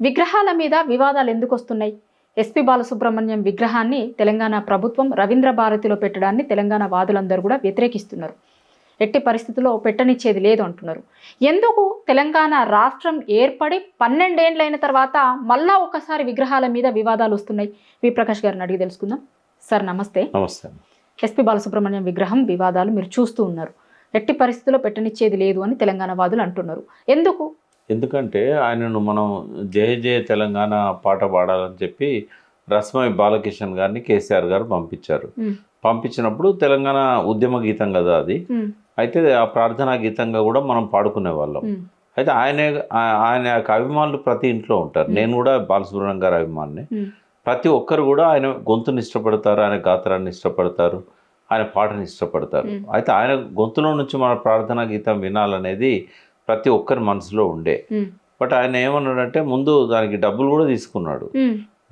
విగ్రహాల మీద వివాదాలు ఎందుకు వస్తున్నాయి? ఎస్పీ బాలసుబ్రహ్మణ్యం విగ్రహాన్ని తెలంగాణ ప్రభుత్వం రవీంద్ర భారతిలో పెట్టడాన్ని తెలంగాణ వాదులందరూ కూడా వ్యతిరేకిస్తున్నారు. ఎట్టి పరిస్థితుల్లో పెట్టనిచ్చేది లేదు అంటున్నారు. ఎందుకు తెలంగాణ రాష్ట్రం ఏర్పడి 12 ఏళ్ళైన తర్వాత మళ్ళా ఒకసారి విగ్రహాల మీద వివాదాలు వస్తున్నాయి? వి ప్రకాష్ గారిని అడిగి తెలుసుకుందాం. సార్ నమస్తే. నమస్తే. ఎస్పీ బాలసుబ్రహ్మణ్యం విగ్రహం వివాదాలు మీరు చూస్తూ ఉన్నారు. ఎట్టి పరిస్థితుల్లో పెట్టనిచ్చేది లేదు అని తెలంగాణ వాదులు అంటున్నారు. ఎందుకంటే ఆయనను మనం జయ జయ తెలంగాణ పాట పాడాలని చెప్పి రస్మై బాలకిషన్ గారిని కేసీఆర్ గారు పంపించారు. పంపించినప్పుడు తెలంగాణ ఉద్యమ గీతం కదా అది. అయితే ఆ ప్రార్థనా గీతంగా కూడా మనం పాడుకునే వాళ్ళం. అయితే ఆయన అభిమానులు ప్రతి ఇంట్లో ఉంటారు. నేను కూడా బాలసుబ్రహ్మణ్యం గారి అభిమాని. ప్రతి ఒక్కరు కూడా ఆయన గొంతుని ఇష్టపడతారు, ఆయన గాత్రాన్ని ఇష్టపడతారు, ఆయన పాటని ఇష్టపడతారు. అయితే ఆయన గొంతులో నుంచి మన ప్రార్థనా గీతం వినాలనేది ప్రతి ఒక్కరి మనసులో ఉండే. బట్ ఆయన ఏమన్నాడంటే ముందు దానికి డబ్బులు కూడా తీసుకున్నాడు.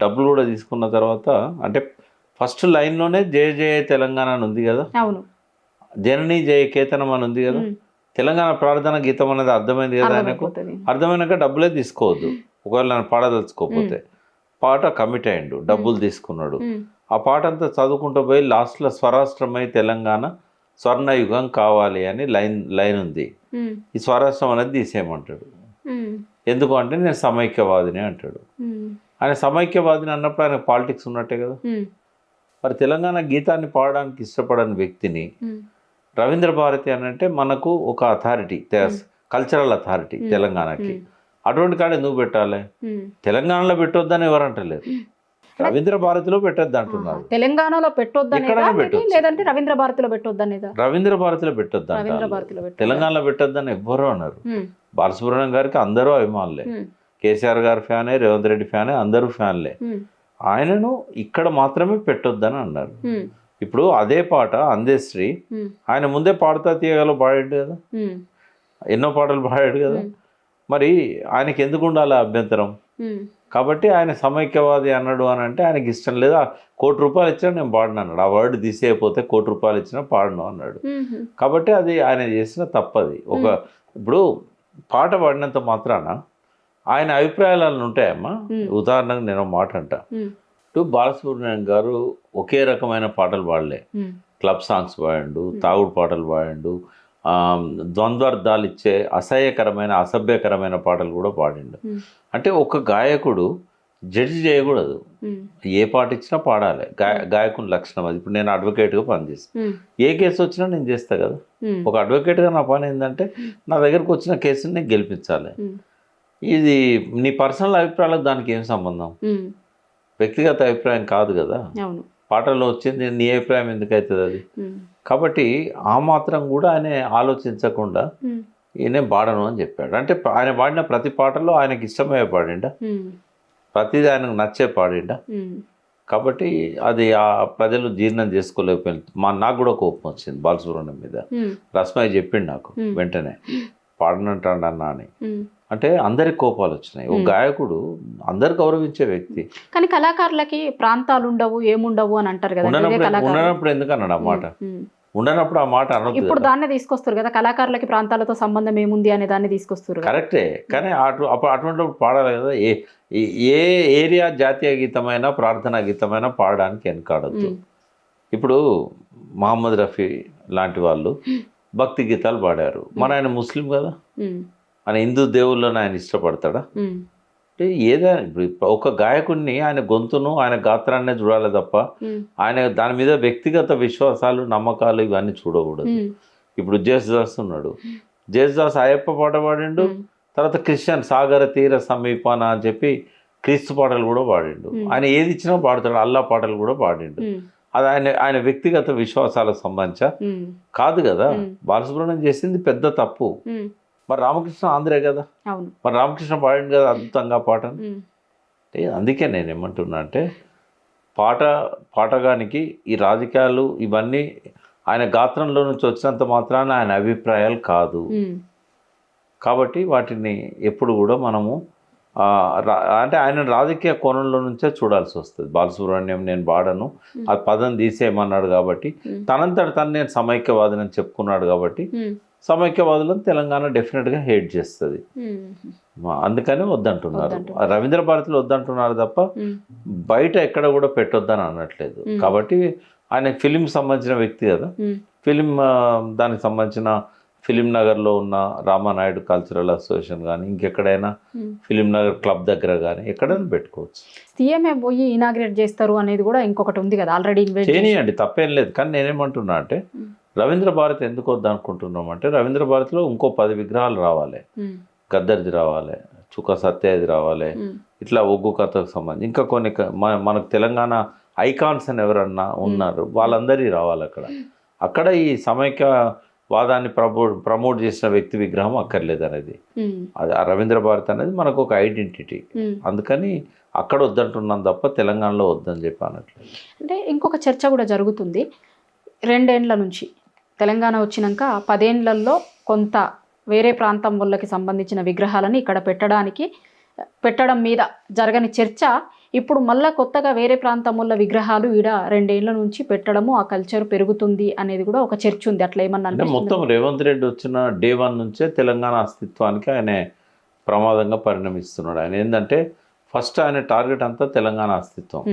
డబ్బులు కూడా తీసుకున్న తర్వాత అంటే ఫస్ట్ లైన్లోనే జయ జయ తెలంగాణ అని ఉంది కదా, జననీ జయ కేతనం అని ఉంది కదా. తెలంగాణ ప్రార్థన గీతం అనేది అర్థమైంది కదా ఆయనకు. అర్థమైనాక డబ్బులే తీసుకోవద్దు, ఒకవేళ నేను పాడదలుచుకోకపోతే. పాట కమిట్ అయ్యిండు, డబ్బులు తీసుకున్నాడు. ఆ పాట అంతా చదువుకుంటూ పోయి లాస్ట్లో స్వరాష్ట్రమై తెలంగాణ స్వర్ణయుగం కావాలి అని లైన్ ఉంది. ఈ స్వరాష్ట్రం అనేది తీసేయమంటాడు. ఎందుకు అంటే నేను సమైక్యవాదిని అంటాడు. ఆయన సమైక్యవాదిని అన్నప్పుడు ఆయన పాలిటిక్స్ ఉన్నట్టే కదా. మరి తెలంగాణ గీతాన్ని పాడడానికి ఇష్టపడని వ్యక్తిని రవీంద్ర భారతి అని అంటే మనకు ఒక అథారిటీ, కల్చరల్ అథారిటీ తెలంగాణకి. అటువంటి కాడ ఎందుకు పెట్టాలి? తెలంగాణలో పెట్టొద్దని ఎవరంటలేరు, రవీంద్ర భారతిలో పెట్టొద్దు అంటున్నారు. తెలంగాణలో లేదంటే రవీంద్ర భారతిలో పెట్టొద్దనేదా? రవీంద్ర భారతిలో పెట్టొద్దు, తెలంగాణలో పెట్టొద్దని ఎవ్వరూ అన్నారు. బాలసుబ్రహ్మణ్యం గారికి అందరూ అభిమానులే, కేసీఆర్ గారి ఫ్యానే, రేవంత్ రెడ్డి ఫ్యానే, అందరూ ఫ్యాన్లే. ఆయనను ఇక్కడ మాత్రమే పెట్టొద్దని అన్నారు. ఇప్పుడు అదే పాట అందేశ్రీ ఆయన ముందే పాడుతా తీయగలో పాడాడు కదా, ఎన్నో పాటలు పాడాడు కదా. మరి ఆయనకి ఎందుకు ఉండాలి అభ్యంతరం? కాబట్టి ఆయన సమైక్యవాది అన్నాడు అని అంటే ఆయనకి ఇష్టం లేదు. ₹1,00,00,000 ఇచ్చినా నేను పాడను అన్నాడు. ఆ వర్డ్ తీసేయకపోతే ₹1,00,00,000 ఇచ్చినా పాడను అన్నాడు. కాబట్టి అది ఆయన చేసిన తప్పది. ఇప్పుడు పాట పాడినంత మాత్రాన ఆయన అభిప్రాయాలు ఉంటాయమ్మా. ఉదాహరణకు నేను మాట అంట, ఇప్పుడు బాలసుబ్రహ్మణ్యం గారు ఒకే రకమైన పాటలు పాడలే. క్లబ్ సాంగ్స్ పాడాడు, తాగుడు పాటలు పాడాడు, ద్వంద్వార్థాలు ఇచ్చే అసహ్యకరమైన అసభ్యకరమైన పాటలు కూడా పాడిండు. అంటే ఒక గాయకుడు జడ్జి చేయకూడదు, ఏ పాట ఇచ్చినా పాడాలి. గాయకుని లక్షణం అది. ఇప్పుడు నేను అడ్వకేట్గా పనిచేస్తాను, ఏ కేసు వచ్చినా నేను చేస్తా కదా. ఒక అడ్వకేట్గా నా పని ఏంటంటే నా దగ్గరకు వచ్చిన కేసుని నేను గెలిపించాలి. ఇది నీ పర్సనల్ అభిప్రాయాలకు దానికి ఏం సంబంధం? వ్యక్తిగత అభిప్రాయం కాదు కదా. పాటల్లో వచ్చింది నీ అభిప్రాయం ఎందుకు అవుతుంది అది? కాబట్టి ఆ మాత్రం కూడా ఆయన ఆలోచించకుండా ఈయన పాడను అని చెప్పాడు. అంటే ఆయన పాడిన ప్రతి పాటలో ఆయనకి ఇష్టమయ్యే పాడిండా, ప్రతిదీ ఆయనకు నచ్చే పాడిండా. కాబట్టి అది ఆ ప్రజలు జీర్ణం చేసుకోలేకపోయింది. నాకు కూడా కోపం వచ్చింది బాలసుబ్రహ్మణ్యం మీద. రస్మయ్య చెప్పిండు నాకు వెంటనే, పాడనంటాడన్నా అని. అంటే అందరికి కోపాలు వచ్చినాయి. ఒక గాయకుడు అందరు గౌరవించే వ్యక్తి, కానీ కళాకారులకి ప్రాంతాలు ఉండవు, ఏముండవు అని అంటారు కదా. ఉండనప్పుడు ఎందుకు అన్నాడు ఆ మాట? ఉండనప్పుడు ఆ మాట అనొద్దు. ఇప్పుడు దాన్ని తీసుకొస్తారు కదా, కళాకారులకి ప్రాంతాలతో సంబంధం ఏముంది అనే దాన్ని తీసుకొస్తారు. కరెక్టే, కానీ అటువంటిప్పుడు పాడాలి కదా. ఏ ఏరియా జాతీయ గీతమైనా ప్రార్థనా గీతమైనా పాడడానికి వెనకాడద్దు. ఇప్పుడు మహమ్మద్ రఫీ లాంటి వాళ్ళు భక్తి గీతాలు పాడారు. మన ఆయన ముస్లిం కదా, ఆయన హిందూ దేవుళ్ళని ఆయన ఇష్టపడతాడా? అంటే ఏదైనా ఇప్పుడు ఒక గాయకుడిని ఆయన గొంతును ఆయన గాత్రాన్నే చూడాలి తప్ప ఆయన దాని మీద వ్యక్తిగత విశ్వాసాలు నమ్మకాలు ఇవన్నీ చూడకూడదు. ఇప్పుడు జేసుదాస్ ఉన్నాడు, జేసుదాస్ అయ్యప్ప పాట పాడిండు, తర్వాత క్రిస్టియన్ సాగర తీర సమీపాన అని చెప్పి క్రీస్తు పాటలు కూడా పాడిండు. ఆయన ఏది ఇచ్చినా పాడతాడు, అల్లా పాటలు కూడా పాడిండు. అది ఆయన వ్యక్తిగత విశ్వాసాలకు సంబంధించ కాదు కదా. బాలసుబ్రహ్మణ్యం చేసింది పెద్ద తప్పు. మరి రామకృష్ణ ఆంధ్రే కదా, మరి రామకృష్ణ పాడిండు కదా అద్భుతంగా పాటను. అందుకే నేను ఏమంటున్నా అంటే పాటగానికి ఈ రాజకీయాలు ఇవన్నీ ఆయన గాత్రంలో నుంచి వచ్చినంత మాత్రాన ఆయన అభిప్రాయాలు కాదు. కాబట్టి వాటిని ఎప్పుడు కూడా మనము అంటే ఆయన రాజకీయ కోణంలో నుంచే చూడాల్సి వస్తుంది. బాలసుబ్రహ్మణ్యం నేను పాడను, ఆ పదం తీసేయమన్నాడు కాబట్టి, తనంతట తను నేను సమైక్యవాదిని చెప్పుకున్నాడు కాబట్టి సమైక్యవాదులను తెలంగాణ డెఫినెట్గా హేట్ చేస్తుంది. అందుకని వద్దంటున్నారు. రవీంద్ర భారతిలో వద్దంటున్నారు తప్ప బయట ఎక్కడ కూడా పెట్టొద్దని అనట్లేదు. కాబట్టి ఆయన ఫిలిం సంబంధించిన వ్యక్తి కదా, ఫిలిం దానికి సంబంధించిన ఫిలిం నగర్లో ఉన్న రామానాయుడు కల్చరల్ అసోసియేషన్ కానీ ఇంకెక్కడైనా ఫిలిం నగర్ క్లబ్ దగ్గర కానీ ఎక్కడైనా పెట్టుకోవచ్చు. సీఎంఏ పోయి ఇనాగ్రేట్ చేస్తారు అనేది కూడా ఇంకొకటి ఉంది కదా, ఆల్రెడీ చేయనియండి, తప్పేం లేదు. కానీ నేనేమంటున్నా అంటే రవీంద్ర భారతి ఎందుకు వద్దనుకుంటున్నాం అంటే రవీంద్ర భారతిలో ఇంకో 10 విగ్రహాలు రావాలి. గద్దర్ది రావాలి, చుక్క సత్యది రావాలి, ఇట్లా ఒగ్గు కథకు సంబంధించి ఇంకా కొన్ని మనకు తెలంగాణ ఐకాన్స్ అని ఎవరన్నా ఉన్నారు వాళ్ళందరి రావాలి. అక్కడ ఈ సమైక్యవాదాన్ని ప్రమోట్ చేసిన వ్యక్తి విగ్రహం అక్కర్లేదు అనేది. అది రవీంద్ర భారతి అనేది మనకు ఒక ఐడెంటిటీ. అందుకని అక్కడ వద్దంటున్నాం తప్ప తెలంగాణలో వద్దని చెప్పి అనట్లేదు. అంటే ఇంకొక చర్చ కూడా జరుగుతుంది. 2 ఏండ్ల నుంచి తెలంగాణ వచ్చినాక 10 ఏండ్లలో కొంత వేరే ప్రాంతం వాళ్ళకి సంబంధించిన విగ్రహాలని ఇక్కడ పెట్టడం మీద జరగని చర్చ ఇప్పుడు మళ్ళీ కొత్తగా వేరే ప్రాంతం వల్ల విగ్రహాలు ఈడ 2 ఏళ్ల నుంచి పెట్టడము, ఆ కల్చర్ పెరుగుతుంది అనేది కూడా ఒక చర్చ ఉంది. అట్లా ఏమన్నా అంటే మొత్తం రేవంత్ రెడ్డి వచ్చిన డే 1 నుంచే తెలంగాణ అస్తిత్వానికి ఆయన ప్రమాదంగా పరిణమిస్తున్నాడు. ఆయన ఏంటంటే ఫస్ట్ ఆయన టార్గెట్ అంతా తెలంగాణ అస్తిత్వం,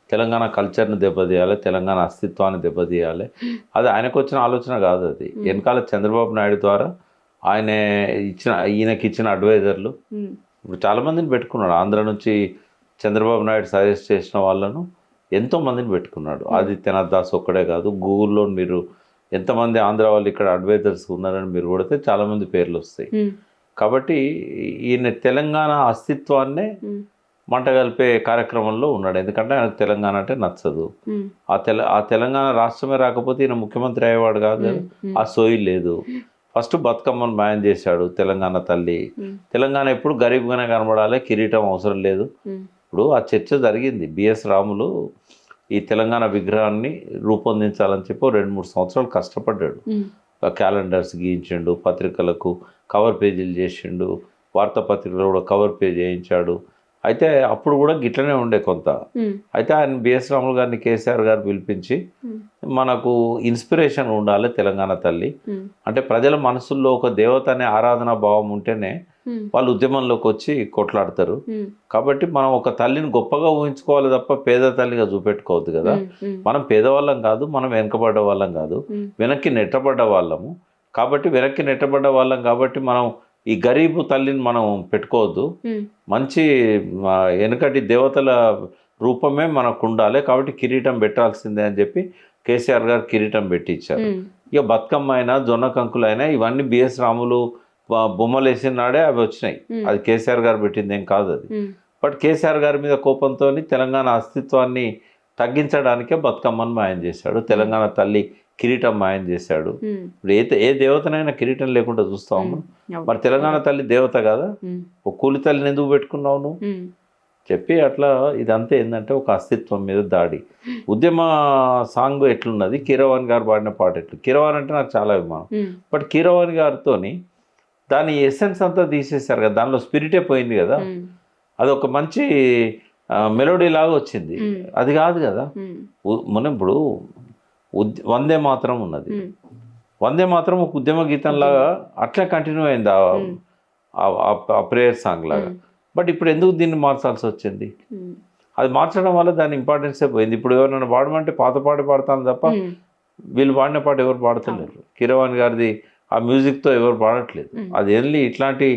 తెలంగాణ కల్చర్ని దెబ్బతీయాలి, తెలంగాణ అస్తిత్వాన్ని దెబ్బతీయాలి. అది ఆయనకు వచ్చిన ఆలోచన కాదు. అది వెనకాల చంద్రబాబు నాయుడు ద్వారా ఈయనకి ఇచ్చిన అడ్వైజర్లు ఇప్పుడు చాలామందిని పెట్టుకున్నాడు. ఆంధ్ర నుంచి చంద్రబాబు నాయుడు సజెస్ట్ చేసిన వాళ్ళను ఎంతోమందిని పెట్టుకున్నాడు. ఆదిత్యనాథ్ దాస్ ఒక్కడే కాదు, గూగుల్లో మీరు ఎంతమంది ఆంధ్ర వాళ్ళు ఇక్కడ అడ్వైజర్స్ ఉన్నారని మీరు కొడితే చాలామంది పేర్లు వస్తాయి. కాబట్టి ఈయన తెలంగాణ అస్తిత్వాన్నే మంట కలిపే కార్యక్రమంలో ఉన్నాడు. ఎందుకంటే ఆయనకు తెలంగాణ అంటే నచ్చదు. ఆ తెలంగాణ రాష్ట్రమే రాకపోతే ఈయన ముఖ్యమంత్రి అయ్యేవాడు కాదు. ఆ సోయి లేదు. ఫస్ట్ బతుకమ్మను బ్యాన్ చేశాడు. తెలంగాణ తల్లి, తెలంగాణ ఎప్పుడు గరీబ్గానే కనబడాలి, కిరీటం అవసరం లేదు. ఇప్పుడు ఆ చర్చ జరిగింది. బిఎస్ రాములు ఈ తెలంగాణ విగ్రహాన్ని రూపొందించాలని చెప్పి 2-3 సంవత్సరాలు కష్టపడ్డాడు. క్యాలెండర్స్ గీయించిండు, పత్రికలకు కవర్ పేజీలు చేసిండు, వార్తాపత్రికలు కూడా కవర్ పేజ్ వేయించాడు. అయితే అప్పుడు కూడా గిట్లనే ఉండే కొంత. అయితే ఆయన బిఎస్ రాములు గారిని కేసీఆర్ గారు పిలిపించి మనకు ఇన్స్పిరేషన్ ఉండాలి తెలంగాణ తల్లి అంటే ప్రజల మనసుల్లో ఒక దేవత అనే ఆరాధనా భావం ఉంటేనే వాళ్ళు ఉద్యమంలోకి వచ్చి కొట్లాడతారు. కాబట్టి మనం ఒక తల్లిని గొప్పగా ఊహించుకోవాలి తప్ప పేద తల్లిగా చూపెట్టుకోవద్దు కదా. మనం పేదవాళ్ళం కాదు, మనం వెనకబడ్డ వాళ్ళం కాదు, వెనక్కి నెట్టబడ్డ వాళ్ళము. కాబట్టి వెనక్కి నెట్టబడ్డ వాళ్ళం కాబట్టి మనం ఈ గరీబు తల్లిని మనం పెట్టుకోవద్దు. మంచి వెనకటి దేవతల రూపమే మనకు ఉండాలి. కాబట్టి కిరీటం పెట్టాల్సిందే అని చెప్పి కేసీఆర్ గారు కిరీటం పెట్టించారు. ఇక బతుకమ్మ అయినా జొన్న కంకులు అయినా ఇవన్నీ బిఎస్ రాములు బొమ్మలు వేసిన నాడే అవి వచ్చినాయి. అది కేసీఆర్ గారు పెట్టింది ఏం కాదు అది. బట్ కేసీఆర్ గారి మీద కోపంతో తెలంగాణ అస్తిత్వాన్ని తగ్గించడానికే బతుకమ్మను మాయం చేశాడు. తెలంగాణ తల్లి కిరీటం మాయం చేశాడు. ఇప్పుడు ఏ దేవతనైనా కిరీటం లేకుండా చూస్తాము. మరి తెలంగాణ తల్లి దేవత కదా, ఒక కూలి తల్లిని ఎందుకు పెట్టుకున్నావు నువ్వు చెప్పి అట్లా. ఇదంతా ఏంటంటే ఒక అస్తిత్వం మీద దాడి. ఉద్యమ సాంగ్ ఎట్లున్నది, కీరవాణి గారు పాడిన పాట ఎట్లు. కీరవాణి అంటే నాకు చాలా అభిమానం. బట్ కీరవాణి గారితోని దాని ఎసెన్స్ అంతా తీసేశారు కదా, దానిలో స్పిరిటే పోయింది కదా. అది ఒక మంచి మెలోడీ లాగా వచ్చింది, అది కాదు కదా. మనం ఇప్పుడు వందే మాత్రం ఉన్నది, వందే మాత్రం ఒక ఉద్యమ గీతం లాగా అట్లా కంటిన్యూ అయింది ఆ ప్రేయర్ సాంగ్ లాగా. బట్ ఇప్పుడు ఎందుకు దీన్ని మార్చాల్సి వచ్చింది? అది మార్చడం వల్ల దాని ఇంపార్టెన్సే పోయింది. ఇప్పుడు ఎవరైనా పాడమంటే పాత పాట పాడతాను తప్ప వీళ్ళు పాడిన పాట ఎవరు పాడుతున్నారు. కీరవాణి గారిది ఆ మ్యూజిక్తో ఎవరు పాడట్లేదు. అది ఓన్లీ ఇట్లాంటి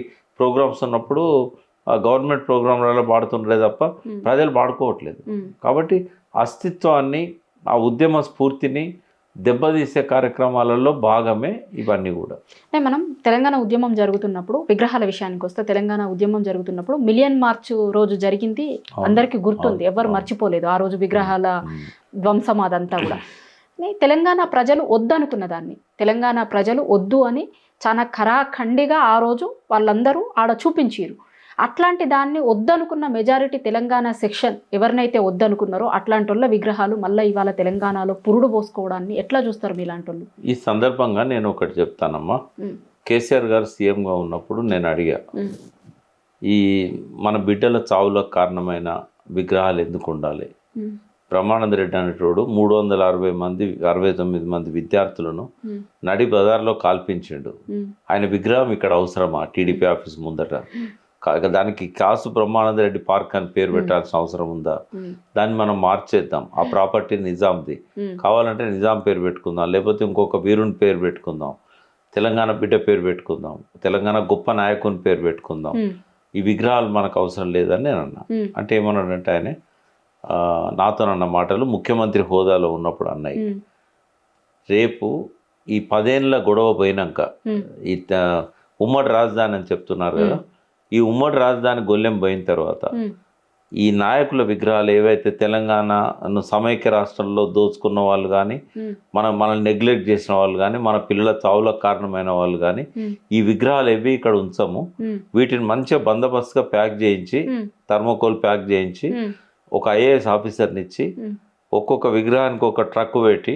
ప్రోగ్రామ్స్ ఉన్నప్పుడు గవర్నమెంట్ ప్రోగ్రాంలలో పాడుతుండే తప్ప ప్రజలు పాడుకోవట్లేదు. కాబట్టి అస్తిత్వాన్ని, ఆ ఉద్యమ స్ఫూర్తిని దెబ్బతీసే కార్యక్రమాలలో భాగమే ఇవన్నీ కూడా. మనం తెలంగాణ ఉద్యమం జరుగుతున్నప్పుడు, విగ్రహాల విషయానికి వస్తే తెలంగాణ ఉద్యమం జరుగుతున్నప్పుడు మిలియన్ మార్చ్ రోజు జరిగింది అందరికీ గుర్తుంది, ఎవరు మర్చిపోలేదు ఆ రోజు విగ్రహాల ధ్వంసం అదంతా కూడా. తెలంగాణ ప్రజలు వద్దనుకున్న దాన్ని, తెలంగాణ ప్రజలు వద్దు అని చాలా ఖరాఖండిగా ఆ రోజు వాళ్ళందరూ ఆడ చూపించారు. అట్లాంటి దాన్ని వద్దనుకున్న మెజారిటీ తెలంగాణ సెక్షన్ ఎవరినైతే వద్దనుకున్నారో అట్లాంటి వాళ్ళ విగ్రహాలు మళ్ళీ ఇవాళ తెలంగాణలో పురుడు పోసుకోవడాన్ని ఎట్లా చూస్తారు మీలాంటి వాళ్ళు? ఈ సందర్భంగా నేను ఒకటి చెప్తానమ్మా. కేసీఆర్ గారు సీఎంగా ఉన్నప్పుడు నేను అడిగా, ఈ మన బిడ్డల చావులకు కారణమైన విగ్రహాలు ఎందుకు ఉండాలి? బ్రహ్మానంద రెడ్డి అనేటోడు 69 మంది విద్యార్థులను నడి బజార్లో కాల్పించిండు. ఆయన విగ్రహం ఇక్కడ అవసరమా? టీడీపీ ఆఫీస్ ముందట దానికి కాసు బ్రహ్మానంద రెడ్డి పార్క్ అని పేరు పెట్టాల్సిన అవసరం ఉందా? దాన్ని మనం మార్చేద్దాం. ఆ ప్రాపర్టీ నిజాంది, కావాలంటే నిజాం పేరు పెట్టుకుందాం, లేకపోతే ఇంకొక వీరుని పేరు పెట్టుకుందాం, తెలంగాణ బిడ్డ పేరు పెట్టుకుందాం, తెలంగాణ గొప్ప నాయకుని పేరు పెట్టుకుందాం. ఈ విగ్రహాలు మనకు అవసరం లేదని నేను అన్నా. అంటే ఏమన్నాడంటే ఆయన నాతోనన్న మాటలు ముఖ్యమంత్రి హోదాలో ఉన్నప్పుడు అన్నాయి. రేపు ఈ 10 ఏళ్ళ గొడవ పోయినాక ఈ ఉమ్మడి రాజధాని అని చెప్తున్నారు కదా, ఈ ఉమ్మడి రాజధాని గొల్లెం పోయిన తర్వాత ఈ నాయకుల విగ్రహాలు ఏవైతే తెలంగాణను సమైక్య రాష్ట్రంలో దోచుకున్న వాళ్ళు కానీ, మనల్ని నెగ్లెక్ట్ చేసిన వాళ్ళు కానీ, మన పిల్లల చావులకు కారణమైన వాళ్ళు కానీ, ఈ విగ్రహాలు ఏవి ఇక్కడ ఉంచము, వీటిని మంచిగా బందోబస్తుగా ప్యాక్ చేయించి, థర్మోకోల్ ప్యాక్ చేయించి, ఒక ఐఏఎస్ ఆఫీసర్ని ఇచ్చి ఒక్కొక్క విగ్రహానికి ఒక ట్రక్ పెట్టి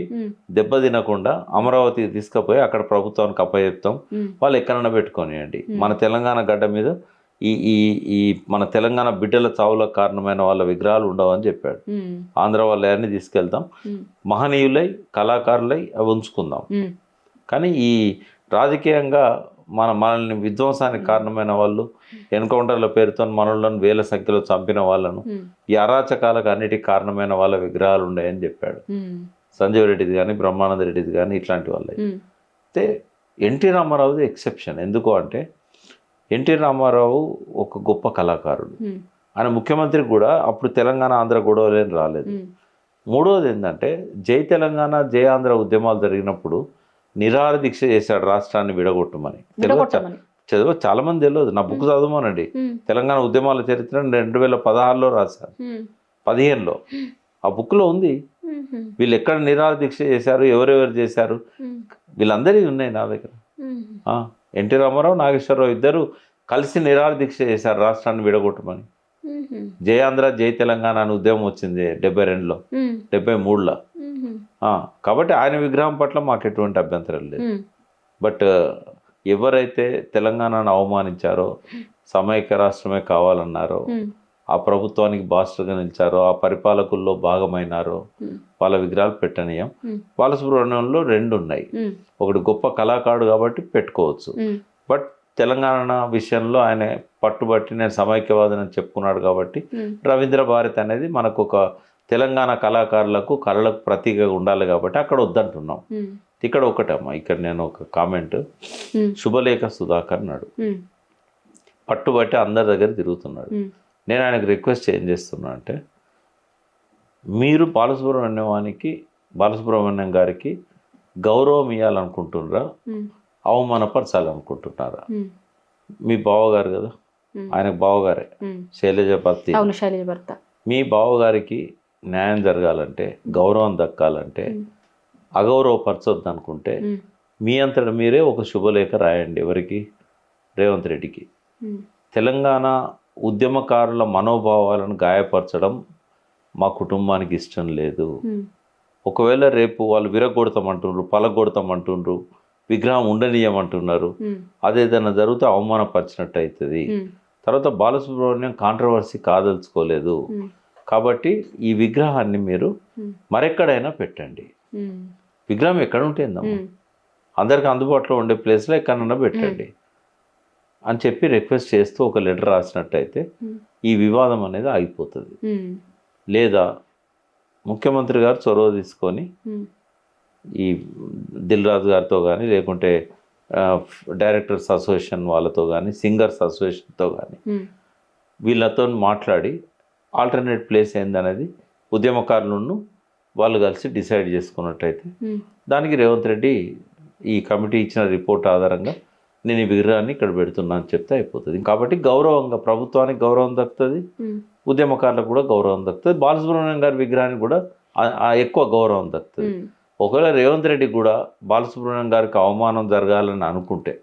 దెబ్బ తినకుండా అమరావతికి తీసుకుపోయి అక్కడ ప్రభుత్వానికి అప్పచెప్తాం, వాళ్ళు ఎక్కడన్నా పెట్టుకోనియండి. మన తెలంగాణ గడ్డ మీద ఈ ఈ ఈ మన తెలంగాణ బిడ్డల చావులకు కారణమైన వాళ్ళ విగ్రహాలు ఉండవని చెప్పాడు. ఆంధ్ర వాళ్ళని తీసుకెళ్తాం, మహనీయులై కళాకారులై అవి ఉంచుకుందాం. కానీ ఈ రాజకీయంగా మనల్ని విధ్వంసానికి కారణమైన వాళ్ళు, ఎన్కౌంటర్ల పేరుతో మనలను వేల సంఖ్యలో చంపిన వాళ్ళను, ఈ అరాచకాలకు అన్నిటికీ కారణమైన వాళ్ళ విగ్రహాలు ఉన్నాయని చెప్పాడు. సంజీవ్ రెడ్డిది కానీ, బ్రహ్మానంద రెడ్డిది కానీ, ఇట్లాంటి వాళ్ళే. అయితే ఎన్టీ రామారావుది ఎక్సెప్షన్. ఎందుకు అంటే ఎన్టీ రామారావు ఒక గొప్ప కళాకారుడు. ఆయన ముఖ్యమంత్రి కూడా అప్పుడు తెలంగాణ ఆంధ్ర గొడవలేని రాలేదు. మూడవది ఏంటంటే జై తెలంగాణ జై ఆంధ్ర ఉద్యమాలు జరిగినప్పుడు నిరాహార దీక్ష చేశాడు రాష్ట్రాన్ని విడగొట్టమని. చదువు చాలా మంది తెలియదు. నా బుక్ చదవమనండి. తెలంగాణ ఉద్యమాల చరిత్ర 2016లో రాశారు, 15లో ఆ బుక్లో ఉంది. వీళ్ళు ఎక్కడ నిరాహార దీక్ష చేశారు, ఎవరెవరు చేశారు, వీళ్ళందరికీ ఉన్నాయి నా దగ్గర. ఎన్టీ రామారావు, నాగేశ్వరరావు ఇద్దరు కలిసి నిరాహార దీక్ష చేశారు రాష్ట్రాన్ని విడగొట్టమని. జై ఆంధ్ర జై తెలంగాణ అని ఉద్యమం వచ్చింది 72లో, 73లో. కాబట్టి ఆయన విగ్రహం పట్ల మాకు ఎటువంటి అభ్యంతరం లేదు. బట్ ఎవరైతే తెలంగాణను అవమానించారో, సమైక్య రాష్ట్రమే కావాలన్నారో, ఆ ప్రభుత్వానికి బాస్టర్గా నిలిచారో, ఆ పరిపాలకుల్లో భాగమైనారో వాళ్ళ విగ్రహాలు పెట్టనీయం. బాలసుబ్రహ్మణ్యంలో 2 ఉన్నాయి. ఒకటి గొప్ప కళాకారుడు కాబట్టి పెట్టుకోవచ్చు. బట్ తెలంగాణ విషయంలో ఆయన పట్టుబట్టి నేను సమైక్యవాదని చెప్పుకున్నాడు కాబట్టి రవీంద్ర భారతి అనేది మనకు ఒక తెలంగాణ కళాకారులకు కళలకు ప్రతీకగా ఉండాలి కాబట్టి అక్కడ వద్దంటున్నాం. ఇక్కడ ఒకటమ్మా, ఇక్కడ నేను ఒక కామెంట్, శుభలేఖ సుధాకర్ నాడు పట్టుబట్టి అందరి దగ్గర తిరుగుతున్నాడు. నేను ఆయనకు రిక్వెస్ట్ ఏం చేస్తున్నా అంటే, మీరు బాలసుబ్రహ్మణ్యం గారికి గౌరవం ఇవ్వాలనుకుంటున్నారా, అవమానపరచాలనుకుంటున్నారా? మీ బావగారు కదా, ఆయనకు బావగారే, శైలజ భర్త. మీ బావగారికి న్యాయం జరగాలంటే, గౌరవం దక్కాలంటే, అగౌరవపరచొద్దు అనుకుంటే మీ అంతటా మీరే ఒక శుభలేఖ రాయండి. ఎవరికి? రేవంత్ రెడ్డికి. తెలంగాణ ఉద్యమకారుల మనోభావాలను గాయపరచడం మా కుటుంబానికి ఇష్టం లేదు. ఒకవేళ రేపు వాళ్ళు విరగొడతామంటుండ్రు, పలగొడతామంటుండ్రు, విగ్రహం ఉండనీయమంటున్నారు, అదేదైనా జరిగితే అవమానపరిచినట్టు అవుతుంది. తర్వాత బాలసుబ్రహ్మణ్యం కాంట్రవర్సీ కాదలుచుకోలేదు కాబట్టి ఈ విగ్రహాన్ని మీరు మరెక్కడైనా పెట్టండి. విగ్రహం ఎక్కడ ఉంటుందమ్మా, అందరికి అందుబాటులో ఉండే ప్లేస్లో ఎక్కడన్నా పెట్టండి అని చెప్పి రిక్వెస్ట్ చేస్తూ ఒక లెటర్ రాసినట్టయితే ఈ వివాదం అనేది ఆగిపోతుంది. లేదా ముఖ్యమంత్రి గారు చొరవ తీసుకొని ఈ దిల్ రాజు గారితో కానీ, లేకుంటే డైరెక్టర్స్ అసోసియేషన్ వాళ్ళతో కానీ, సింగర్స్ అసోసియేషన్తో కానీ వీళ్ళతో మాట్లాడి ఆల్టర్నేట్ ప్లేస్ ఏందనేది ఉద్యమకారులను వాళ్ళు కలిసి డిసైడ్ చేసుకున్నట్టయితే దానికి రేవంత్ రెడ్డి ఈ కమిటీ ఇచ్చిన రిపోర్ట్ ఆధారంగా నేను ఈ విగ్రహాన్ని ఇక్కడ పెడుతున్నా అని చెప్తే అయిపోతుంది. కాబట్టి గౌరవంగా ప్రభుత్వానికి గౌరవం దక్కుతుంది, ఉద్యమకారులకు కూడా గౌరవం దక్కుతుంది, బాలసుబ్రహ్మణ్యం గారి విగ్రహానికి కూడా ఎక్కువ గౌరవం దక్కుతుంది. ఒకవేళ రేవంత్ రెడ్డి కూడా బాలసుబ్రహ్మణ్యం గారికి అవమానం జరగాలని అనుకుంటే,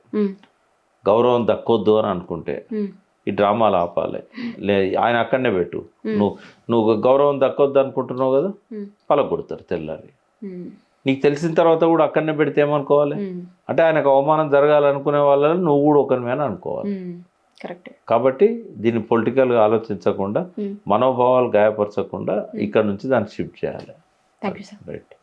గౌరవం దక్కొద్దు అని అనుకుంటే ఈ డ్రామాలు ఆపాలి. ఆయన అక్కడనే పెట్టు. నువ్వు గౌరవం దక్కొద్దు అనుకుంటున్నావు కదా, పలగొడతారు తెల్లారి. నీకు తెలిసిన తర్వాత కూడా అక్కడనే పెడితే ఏమనుకోవాలి అంటే ఆయనకు అవమానం జరగాలనుకునే వాళ్ళని నువ్వు కూడా ఒకరిమేనా అనుకోవాలి. కరెక్ట్. కాబట్టి దీన్ని పొలిటికల్గా ఆలోచించకుండా మనోభావాలు గాయపరచకుండా ఇక్కడ నుంచి దాన్ని షిఫ్ట్ చేయాలి. Thank you sir. రైట్.